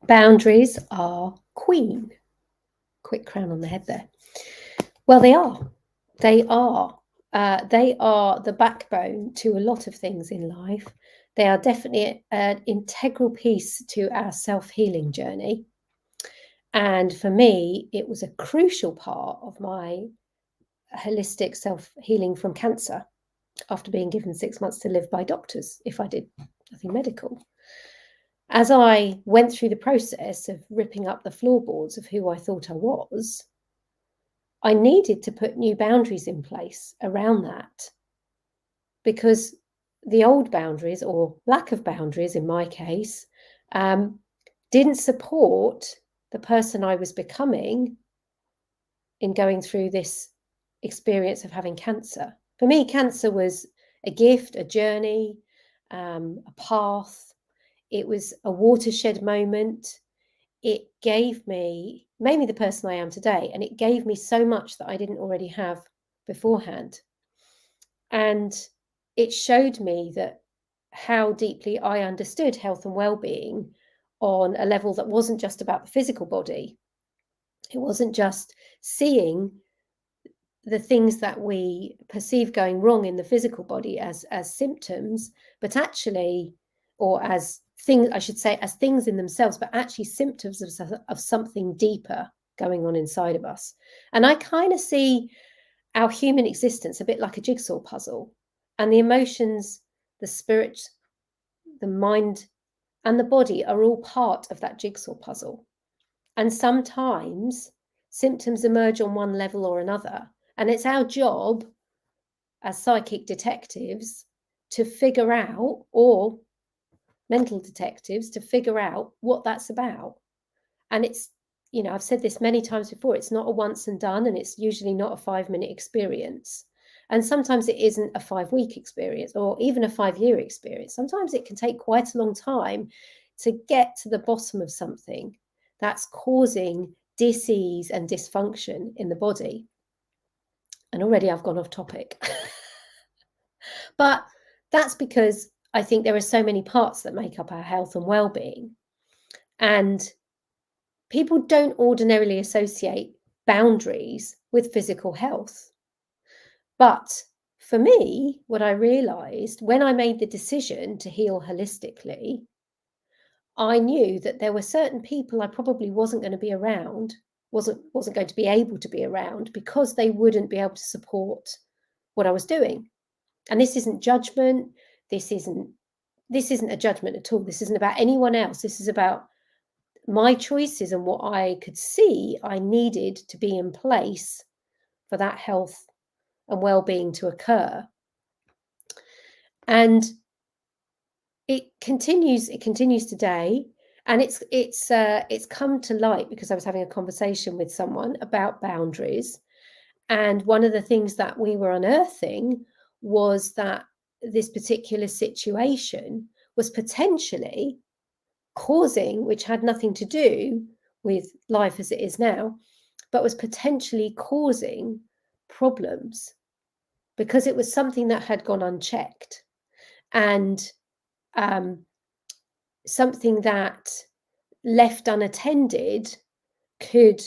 Boundaries are queen. Quick crown on the head there. Well, they are. They are. They are the backbone to a lot of things in life. They are definitely an integral piece to our self-healing journey. And for me, it was a crucial part of my holistic self-healing from cancer after being given 6 months to live by doctors if I did nothing medical. As I went through the process of ripping up the floorboards of who I thought I was, I needed to put new boundaries in place around that, because the old boundaries, or lack of boundaries in my case, didn't support the person I was becoming in going through this experience of having cancer. For me, cancer was a gift, a journey, a path. It was a watershed moment. It gave made me the person I am today, and it gave me so much that I didn't already have beforehand. And it showed me that how deeply I understood health and well-being on a level that wasn't just about the physical body. It wasn't just seeing the things that we perceive going wrong in the physical body as symptoms, but actually, or as things, I should say, as things in themselves, but actually symptoms of something deeper going on inside of us. And I kind of see our human existence a bit like a jigsaw puzzle, and the emotions, the spirit, the mind, and the body are all part of that jigsaw puzzle. And sometimes symptoms emerge on one level or another, and it's our job as psychic detectives to figure out, or mental detectives to figure out what that's about. And it's, I've said this many times before, it's not a once and done, and it's usually not a 5-minute experience. And sometimes it isn't a 5-week experience or even a 5-year experience. Sometimes it can take quite a long time to get to the bottom of something that's causing dis-ease and dysfunction in the body. And already I've gone off topic. But that's because I think there are so many parts that make up our health and well-being. And people don't ordinarily associate boundaries with physical health. But for me, what I realized when I made the decision to heal holistically, I knew that there were certain people I probably wasn't going to be around, wasn't going to be able to be around, because they wouldn't be able to support what I was doing. And this isn't judgment. This isn't a judgment at all. This isn't about anyone else. This is about my choices and what I could see I needed to be in place for that health and well-being to occur. And it continues today. And it's come to light because I was having a conversation with someone about boundaries. And one of the things that we were unearthing was that this particular situation was potentially causing, which had nothing to do with life as it is now, but was potentially causing problems because it was something that had gone unchecked, and something that left unattended could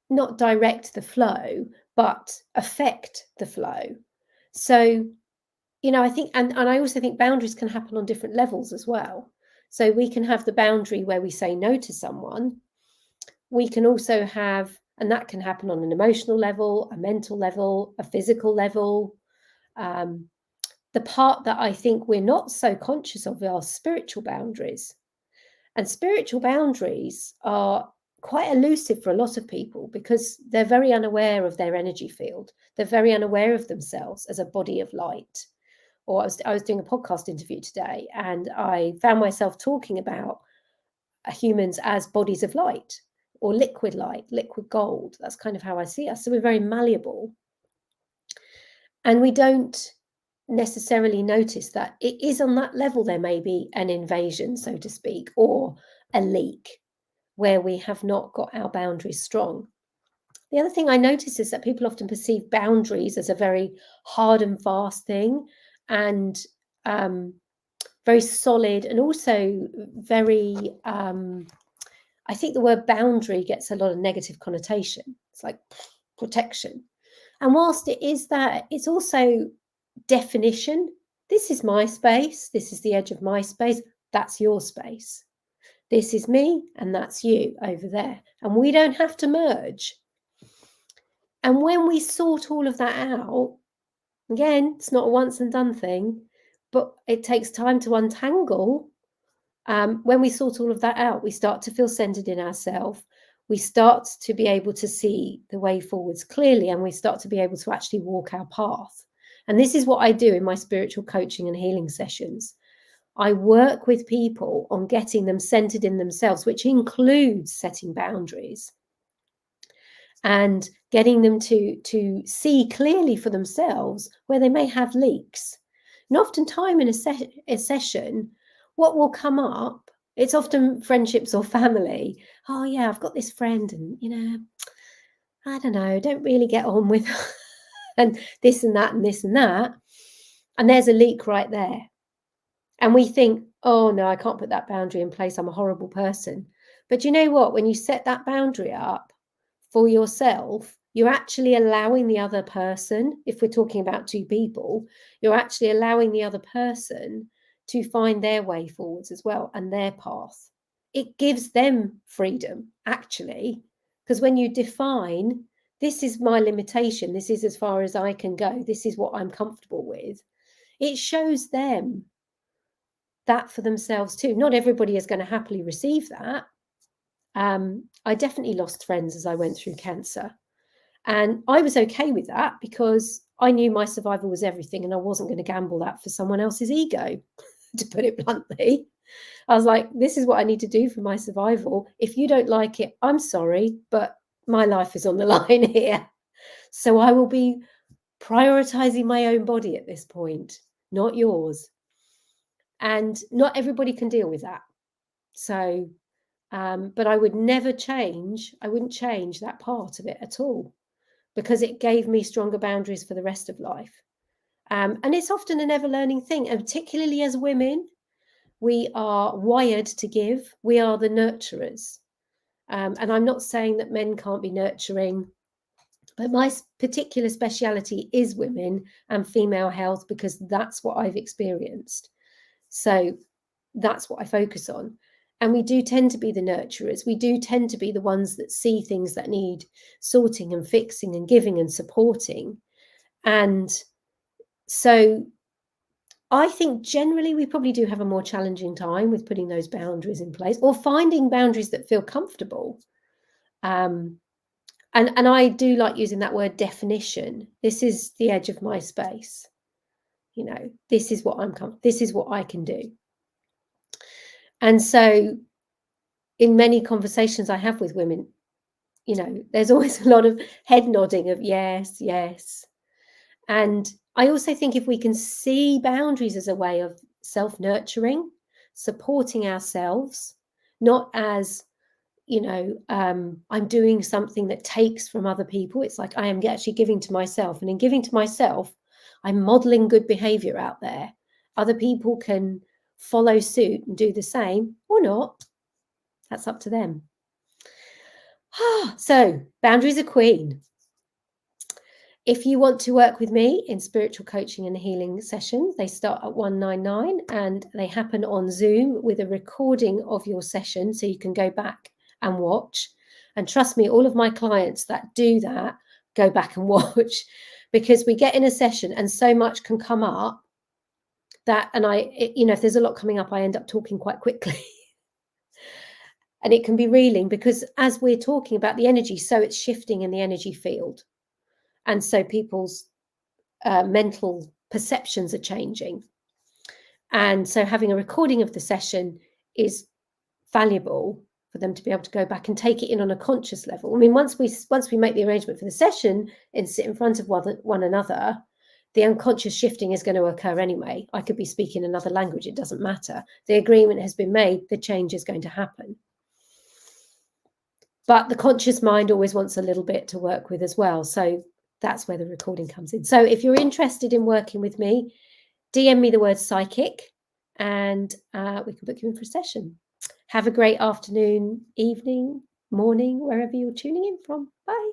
not direct the flow, but affect the flow. So, I think, and I also think boundaries can happen on different levels as well. So we can have the boundary where we say no to someone. We can also have, and that can happen on an emotional level, a mental level, a physical level. The part that I think we're not so conscious of are spiritual boundaries. And spiritual boundaries are quite elusive for a lot of people because they're very unaware of their energy field. They're very unaware of themselves as a body of light. Or I was doing a podcast interview today, and I found myself talking about humans as bodies of light, or liquid light, liquid gold. That's kind of how I see us. So we're very malleable. And we don't necessarily notice that it is on that level there may be an invasion, so to speak, or a leak where we have not got our boundaries strong. The other thing I notice is that people often perceive boundaries as a very hard and fast thing, and very solid, and also very, I think the word boundary gets a lot of negative connotation. It's like protection. And whilst it is that, it's also definition. This is my space. This is the edge of my space. That's your space. This is me and that's you over there. And we don't have to merge. And when we sort all of that out, again, it's not a once and done thing, but it takes time to untangle. When we sort all of that out, we start to feel centered in ourselves. We start to be able to see the way forwards clearly, and we start to be able to actually walk our path. And this is what I do in my spiritual coaching and healing sessions. I work with people on getting them centered in themselves, which includes setting boundaries and getting them to see clearly for themselves where they may have leaks. And oftentimes in a session, what will come up, it's often friendships or family. Oh yeah, I've got this friend and, I don't know, don't really get on with and this and that and this and that. And there's a leak right there. And we think, oh no, I can't put that boundary in place. I'm a horrible person. But you know what? When you set that boundary up for yourself, you're actually allowing the other person, if we're talking about two people, you're actually allowing the other person to find their way forwards as well and their path. It gives them freedom, actually, because when you define, this is my limitation, this is as far as I can go, this is what I'm comfortable with, it shows them that for themselves too. Not everybody is going to happily receive that. I definitely lost friends as I went through cancer. And I was okay with that because I knew my survival was everything and I wasn't going to gamble that for someone else's ego, to put it bluntly. I was like, this is what I need to do for my survival. If you don't like it, I'm sorry, but my life is on the line here. So I will be prioritizing my own body at this point, not yours. And not everybody can deal with that. So, but I would never change. I wouldn't change that part of it at all because it gave me stronger boundaries for the rest of life. And it's often an ever learning thing, and particularly as women, we are wired to give. We are the nurturers. And I'm not saying that men can't be nurturing, but my particular speciality is women and female health because that's what I've experienced. So that's what I focus on. And we do tend to be the nurturers. We do tend to be the ones that see things that need sorting and fixing and giving and supporting. And so I think generally we probably do have a more challenging time with putting those boundaries in place or finding boundaries that feel comfortable. And I do like using that word definition. This is the edge of my space. This is what this is what I can do. And so in many conversations I have with women, there's always a lot of head nodding of yes, yes. And I also think if we can see boundaries as a way of self-nurturing, supporting ourselves, not as, I'm doing something that takes from other people. It's like I am actually giving to myself. And in giving to myself, I'm modeling good behavior out there. Other people can follow suit and do the same or not. That's up to them. So boundaries are queen. If you want to work with me in spiritual coaching and healing sessions, they start at 199 and they happen on Zoom with a recording of your session so you can go back and watch. And trust me, all of my clients that do that go back and watch because we get in a session and so much can come up that, and if there's a lot coming up, I end up talking quite quickly. And it can be reeling because as we're talking about the energy, so it's shifting in the energy field. And so people's mental perceptions are changing. And so having a recording of the session is valuable for them to be able to go back and take it in on a conscious level. I mean, once we make the arrangement for the session and sit in front of one another, the unconscious shifting is going to occur anyway. I could be speaking another language. It doesn't matter. The agreement has been made. The change is going to happen. But the conscious mind always wants a little bit to work with as well. So that's where the recording comes in. So if you're interested in working with me, DM me the word psychic and we can book you in for a session. Have a great afternoon, evening, morning, wherever you're tuning in from. Bye.